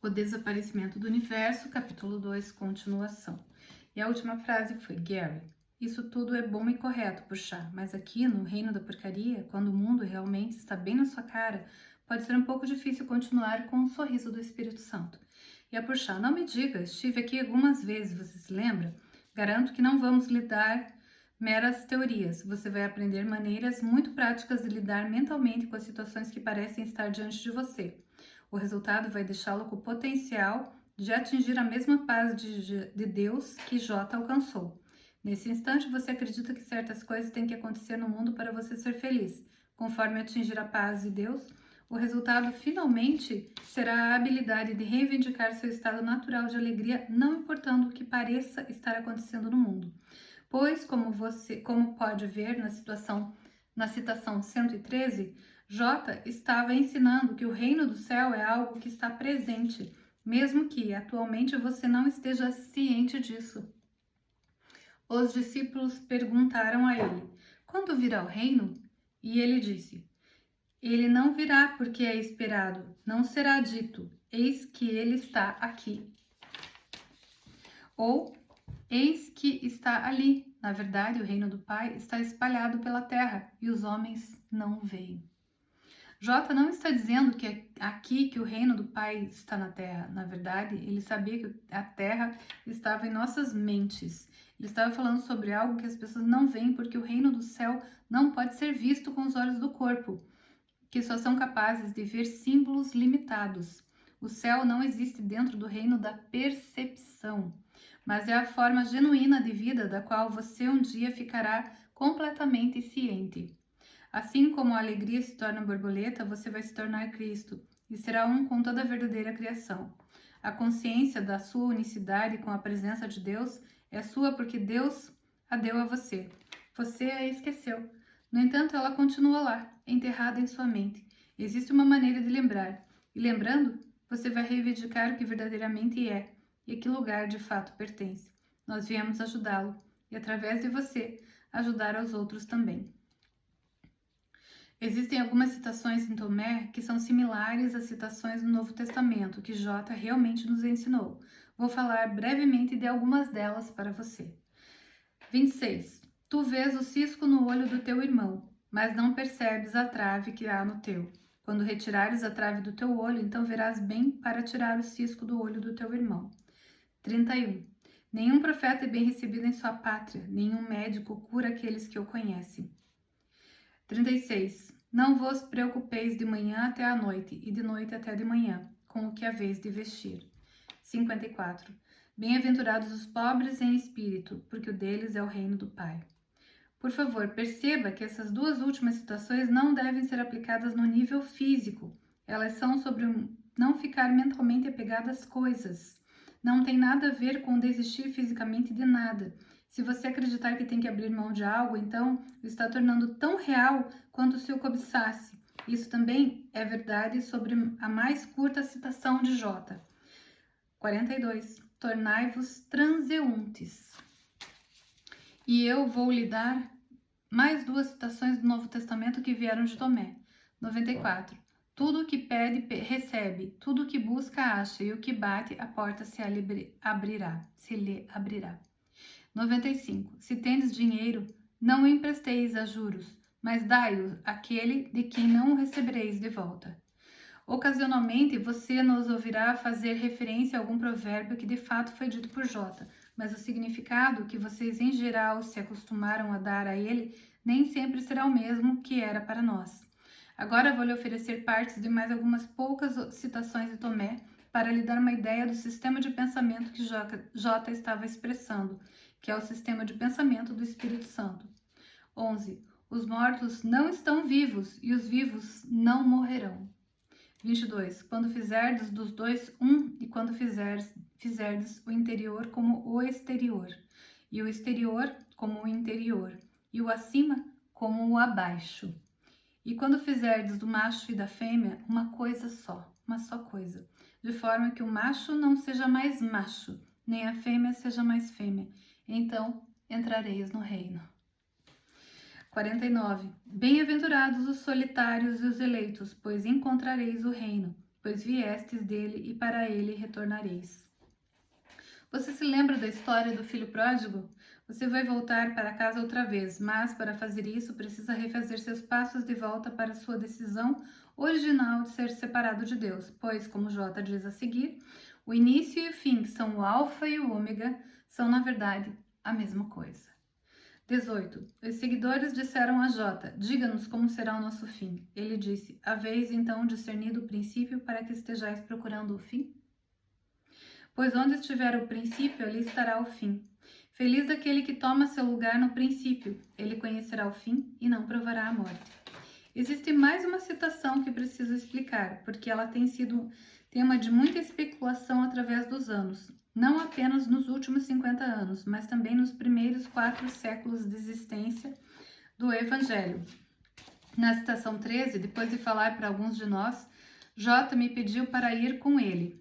O desaparecimento do universo, capítulo 2, continuação. E a última frase foi: Gary, isso tudo é bom e correto, Porchat, mas aqui no reino da porcaria, quando o mundo realmente está bem na sua cara, pode ser um pouco difícil continuar com o sorriso do Espírito Santo. E a Porchat: não me diga, estive aqui algumas vezes, você se lembra? Garanto que não vamos lhe dar meras teorias. Você vai aprender maneiras muito práticas de lidar mentalmente com as situações que parecem estar diante de você. O resultado vai deixá-lo com o potencial de atingir a mesma paz de Deus que J alcançou. Nesse instante, você acredita que certas coisas têm que acontecer no mundo para você ser feliz. Conforme atingir a paz de Deus, o resultado finalmente será a habilidade de reivindicar seu estado natural de alegria, não importando o que pareça estar acontecendo no mundo. Pois, como pode ver na citação 113, J estava ensinando que o reino do céu é algo que está presente, mesmo que atualmente você não esteja ciente disso. Os discípulos perguntaram a ele: quando virá o reino? E ele disse: ele não virá porque é esperado, não será dito, eis que ele está aqui. Ou, eis que está ali. Na verdade, o reino do Pai está espalhado pela terra e os homens não o veem. J não está dizendo que é aqui que o reino do Pai está na terra. Na verdade, ele sabia que a terra estava em nossas mentes. Ele estava falando sobre algo que as pessoas não veem porque o reino do céu não pode ser visto com os olhos do corpo, que só são capazes de ver símbolos limitados. O céu não existe dentro do reino da percepção, mas é a forma genuína de vida da qual você um dia ficará completamente ciente. Assim como a alegria se torna borboleta, você vai se tornar Cristo e será um com toda a verdadeira criação. A consciência da sua unicidade com a presença de Deus é sua porque Deus a deu a você. Você a esqueceu. No entanto, ela continua lá, enterrada em sua mente. Existe uma maneira de lembrar, e lembrando, você vai reivindicar o que verdadeiramente é e a que lugar de fato pertence. Nós viemos ajudá-lo e, através de você, ajudar aos outros também. Existem algumas citações em Tomé que são similares às citações do Novo Testamento que J realmente nos ensinou. Vou falar brevemente de algumas delas para você. 26. Tu vês o cisco no olho do teu irmão, mas não percebes a trave que há no teu. Quando retirares a trave do teu olho, então verás bem para tirar o cisco do olho do teu irmão. 31. Nenhum profeta é bem recebido em sua pátria, nenhum médico cura aqueles que o conhecem. 36. Não vos preocupeis de manhã até à noite, e de noite até de manhã, com o que haveis de vestir. 54. Bem-aventurados os pobres em espírito, porque o deles é o reino do Pai. Por favor, perceba que essas duas últimas citações não devem ser aplicadas no nível físico. Elas são sobre não ficar mentalmente apegado às coisas. Não tem nada a ver com desistir fisicamente de nada. Se você acreditar que tem que abrir mão de algo, então o está tornando tão real quanto se o cobiçasse. Isso também é verdade sobre a mais curta citação de J. 42. Tornai-vos transeuntes. E eu vou lhe dar mais duas citações do Novo Testamento que vieram de Tomé. 94. Tudo o que pede, recebe. Tudo o que busca, acha. E o que bate, a porta se lhe abrirá. 95. Se tendes dinheiro, não o empresteis a juros, mas dai-o àquele de quem não o recebereis de volta. Ocasionalmente, você nos ouvirá fazer referência a algum provérbio que de fato foi dito por J, mas o significado que vocês em geral se acostumaram a dar a ele nem sempre será o mesmo que era para nós. Agora vou lhe oferecer partes de mais algumas poucas citações de Tomé para lhe dar uma ideia do sistema de pensamento que J estava expressando, que é o sistema de pensamento do Espírito Santo. 11. Os mortos não estão vivos e os vivos não morrerão. 22. Quando fizerdes dos dois um, e quando fizerdes o interior como o exterior, e o exterior como o interior, e o acima como o abaixo. E quando fizerdes do macho e da fêmea uma coisa só, uma só coisa, de forma que o macho não seja mais macho, nem a fêmea seja mais fêmea, então entrareis no reino. 49. Bem-aventurados os solitários e os eleitos, pois encontrareis o reino. pois viestes dele e para ele retornareis. Você se lembra da história do filho pródigo? Você vai voltar para casa outra vez, mas para fazer isso precisa refazer seus passos de volta para sua decisão original de ser separado de Deus, pois, como J diz a seguir, o início e o fim, que são o alfa e o ômega, são na verdade a mesma coisa. 18. Os seguidores disseram a J: diga-nos como será o nosso fim. Ele disse: haveis então discernido o princípio para que estejais procurando o fim? Pois onde estiver o princípio, ali estará o fim. Feliz daquele que toma seu lugar no princípio, ele conhecerá o fim e não provará a morte. Existe mais uma citação que preciso explicar, porque ela tem sido tema de muita especulação através dos anos, não apenas nos últimos 50 anos, mas também nos primeiros 4 séculos de existência do Evangelho. Na citação 13, depois de falar para alguns de nós, J me pediu para ir com ele.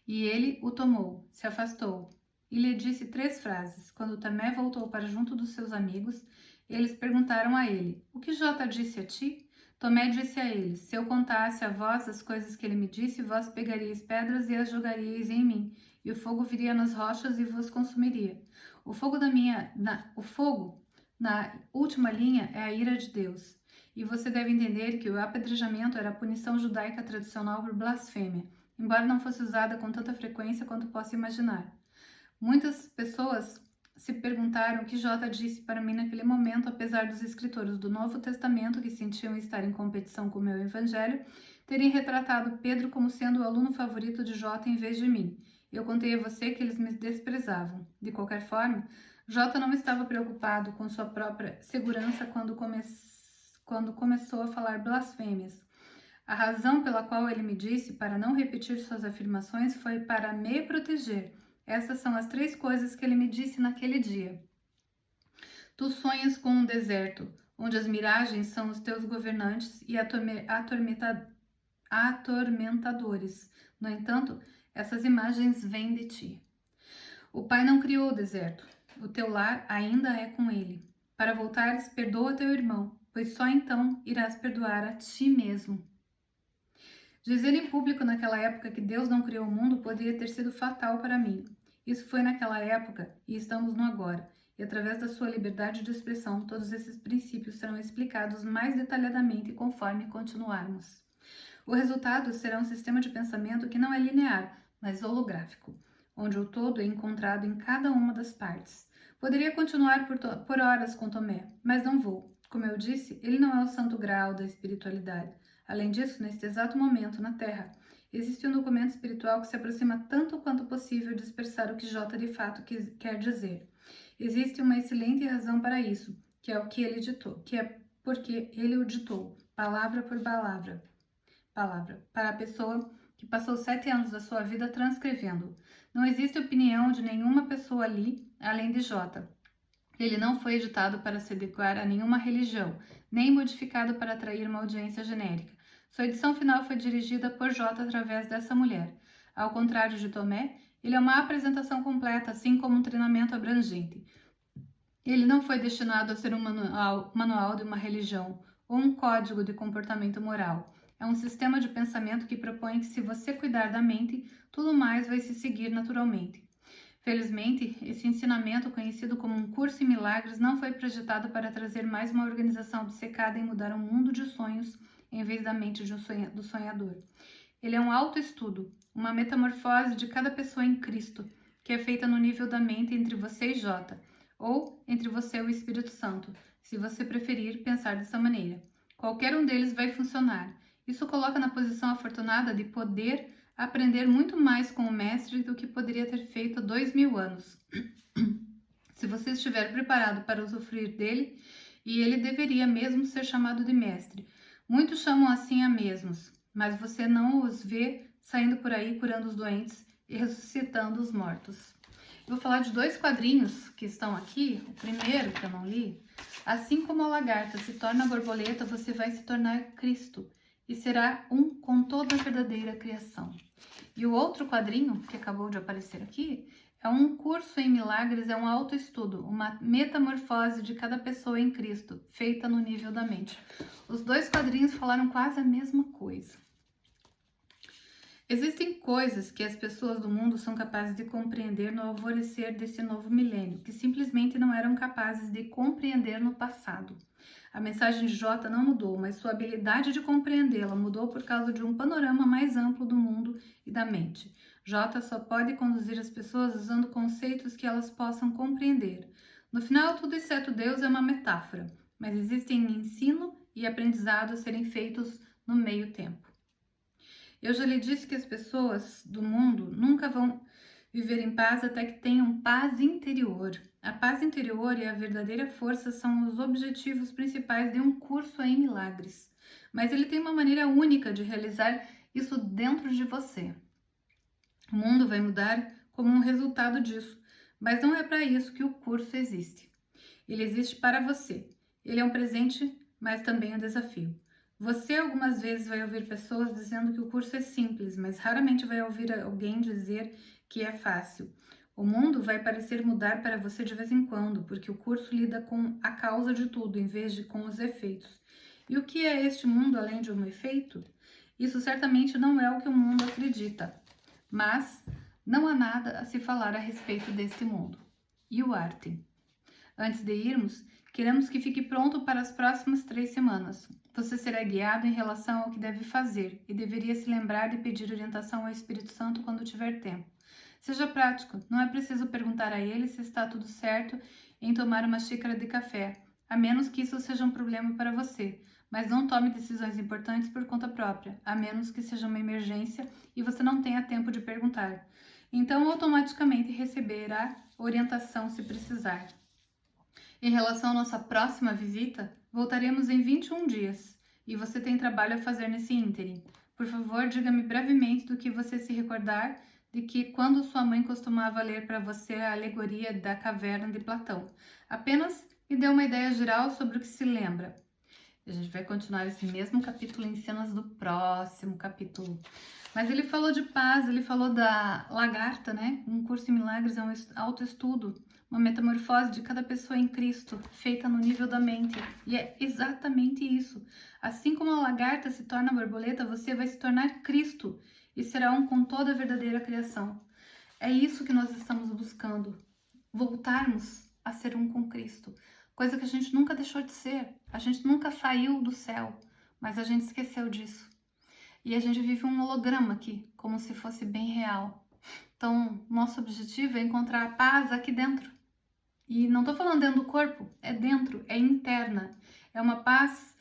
E ele o tomou, se afastou, e lhe disse 3 frases. Quando Tomé voltou para junto dos seus amigos, eles perguntaram a ele: o que J disse a ti? Tomé disse a eles: se eu contasse a vós as coisas que ele me disse, vós pegaríeis pedras e as jogaríeis em mim, e o fogo viria nas rochas e vos consumiria. O fogo na última linha é a ira de Deus. E você deve entender que o apedrejamento era a punição judaica tradicional por blasfêmia, embora não fosse usada com tanta frequência quanto possa imaginar. Muitas pessoas se perguntaram o que J disse para mim naquele momento, apesar dos escritores do Novo Testamento, que sentiam estar em competição com o meu evangelho, terem retratado Pedro como sendo o aluno favorito de J em vez de mim. Eu contei a você que eles me desprezavam. De qualquer forma, J não estava preocupado com sua própria segurança quando começou a falar blasfêmias. A razão pela qual ele me disse para não repetir suas afirmações foi para me proteger. Essas são as 3 coisas que ele me disse naquele dia. Tu sonhas com um deserto, onde as miragens são os teus governantes e atormentadores. No entanto, essas imagens vêm de ti. O Pai não criou o deserto. O teu lar ainda é com ele. Para voltares, perdoa teu irmão, pois só então irás perdoar a ti mesmo. Dizer em público naquela época que Deus não criou o mundo poderia ter sido fatal para mim. Isso foi naquela época e estamos no agora. E através da sua liberdade de expressão, todos esses princípios serão explicados mais detalhadamente conforme continuarmos. O resultado será um sistema de pensamento que não é linear, mas holográfico, onde o todo é encontrado em cada uma das partes. Poderia continuar por horas com Tomé, mas não vou. Como eu disse, ele não é o santo grau da espiritualidade. Além disso, neste exato momento, na Terra, existe um documento espiritual que se aproxima tanto quanto possível de expressar o que J de fato quer dizer. Existe uma excelente razão para isso, que é o que ele ditou, que é porque ele o ditou, palavra por palavra, para a pessoa que passou 7 anos da sua vida transcrevendo. Não existe opinião de nenhuma pessoa ali, além de J. Ele não foi editado para se adequar a nenhuma religião, nem modificado para atrair uma audiência genérica. Sua edição final foi dirigida por J através dessa mulher. Ao contrário de Tomé, ele é uma apresentação completa, assim como um treinamento abrangente. Ele não foi destinado a ser um manual de uma religião ou um código de comportamento moral. É um sistema de pensamento que propõe que, se você cuidar da mente, tudo mais vai se seguir naturalmente. Felizmente, esse ensinamento, conhecido como um curso em milagres, não foi projetado para trazer mais uma organização obcecada em mudar um mundo de sonhos em vez da mente do sonhador. Ele é um autoestudo, uma metamorfose de cada pessoa em Cristo, que é feita no nível da mente entre você e J, ou entre você e o Espírito Santo, se você preferir pensar dessa maneira. Qualquer um deles vai funcionar. Isso coloca na posição afortunada de poder aprender muito mais com o mestre do que poderia ter feito há 2000 anos. Se você estiver preparado para usufruir dele, e ele deveria mesmo ser chamado de mestre. Muitos chamam assim a mesmos, mas você não os vê saindo por aí curando os doentes e ressuscitando os mortos. Eu vou falar de 2 quadrinhos que estão aqui. O primeiro, que eu não li: assim como a lagarta se torna borboleta, você vai se tornar Cristo e será um com toda a verdadeira criação. E o outro quadrinho, que acabou de aparecer aqui, é um curso em milagres, é um autoestudo, uma metamorfose de cada pessoa em Cristo, feita no nível da mente. Os 2 quadrinhos falaram quase a mesma coisa. Existem coisas que as pessoas do mundo são capazes de compreender no alvorecer desse novo milênio, que simplesmente não eram capazes de compreender no passado. A mensagem de J não mudou, mas sua habilidade de compreendê-la mudou por causa de um panorama mais amplo do mundo e da mente. J só pode conduzir as pessoas usando conceitos que elas possam compreender. No final, tudo exceto Deus é uma metáfora, mas existem ensino e aprendizado a serem feitos no meio tempo. Eu já lhe disse que as pessoas do mundo nunca vão viver em paz até que tenham paz interior. A paz interior e a verdadeira força são os objetivos principais de um curso em milagres. Mas ele tem uma maneira única de realizar isso dentro de você. O mundo vai mudar como um resultado disso, mas não é para isso que o curso existe. Ele existe para você. Ele é um presente, mas também um desafio. Você algumas vezes vai ouvir pessoas dizendo que o curso é simples, mas raramente vai ouvir alguém dizer que é fácil. O mundo vai parecer mudar para você de vez em quando, porque o curso lida com a causa de tudo, em vez de com os efeitos. E o que é este mundo além de um efeito? Isso certamente não é o que o mundo acredita, mas não há nada a se falar a respeito deste mundo. E o arte? Antes de irmos, queremos que fique pronto para as próximas 3 semanas. Você será guiado em relação ao que deve fazer e deveria se lembrar de pedir orientação ao Espírito Santo quando tiver tempo. Seja prático, não é preciso perguntar a ele se está tudo certo em tomar uma xícara de café, a menos que isso seja um problema para você. Mas não tome decisões importantes por conta própria, a menos que seja uma emergência e você não tenha tempo de perguntar. Então, automaticamente receberá orientação se precisar. Em relação à nossa próxima visita, voltaremos em 21 dias e você tem trabalho a fazer nesse ínterim. Por favor, diga-me brevemente do que você se recordar de que quando sua mãe costumava ler para você a alegoria da caverna de Platão. Apenas me dê uma ideia geral sobre o que se lembra. A gente vai continuar esse mesmo capítulo em cenas do próximo capítulo. Mas ele falou de paz, ele falou da lagarta, né? Um curso em milagres é um autoestudo, uma metamorfose de cada pessoa em Cristo, feita no nível da mente. E é exatamente isso. Assim como a lagarta se torna borboleta, você vai se tornar Cristo e será um com toda a verdadeira criação. É isso que nós estamos buscando, voltarmos a ser um com Cristo. Coisa que a gente nunca deixou de ser. A gente nunca saiu do céu, mas a gente esqueceu disso. E a gente vive um holograma aqui, como se fosse bem real. Então, nosso objetivo é encontrar a paz aqui dentro. E não estou falando dentro do corpo, é dentro, é interna. É uma paz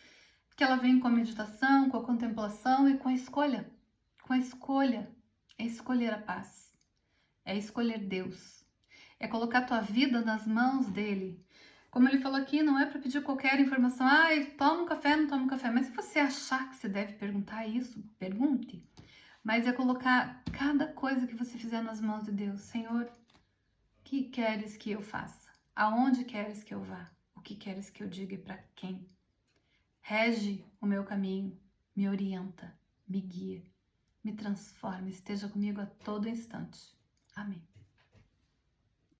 que ela vem com a meditação, com a contemplação e com a escolha. Com a escolha. É escolher a paz. É escolher Deus. É colocar a tua vida nas mãos dele. Como ele falou aqui, não é para pedir qualquer informação. Toma um café, não toma um café. Mas se você achar que você deve perguntar isso, pergunte. Mas é colocar cada coisa que você fizer nas mãos de Deus. Senhor, o que queres que eu faça? Aonde queres que eu vá? O que queres que eu diga e para quem? Rege o meu caminho, me orienta, me guia, me transforma, esteja comigo a todo instante. Amém.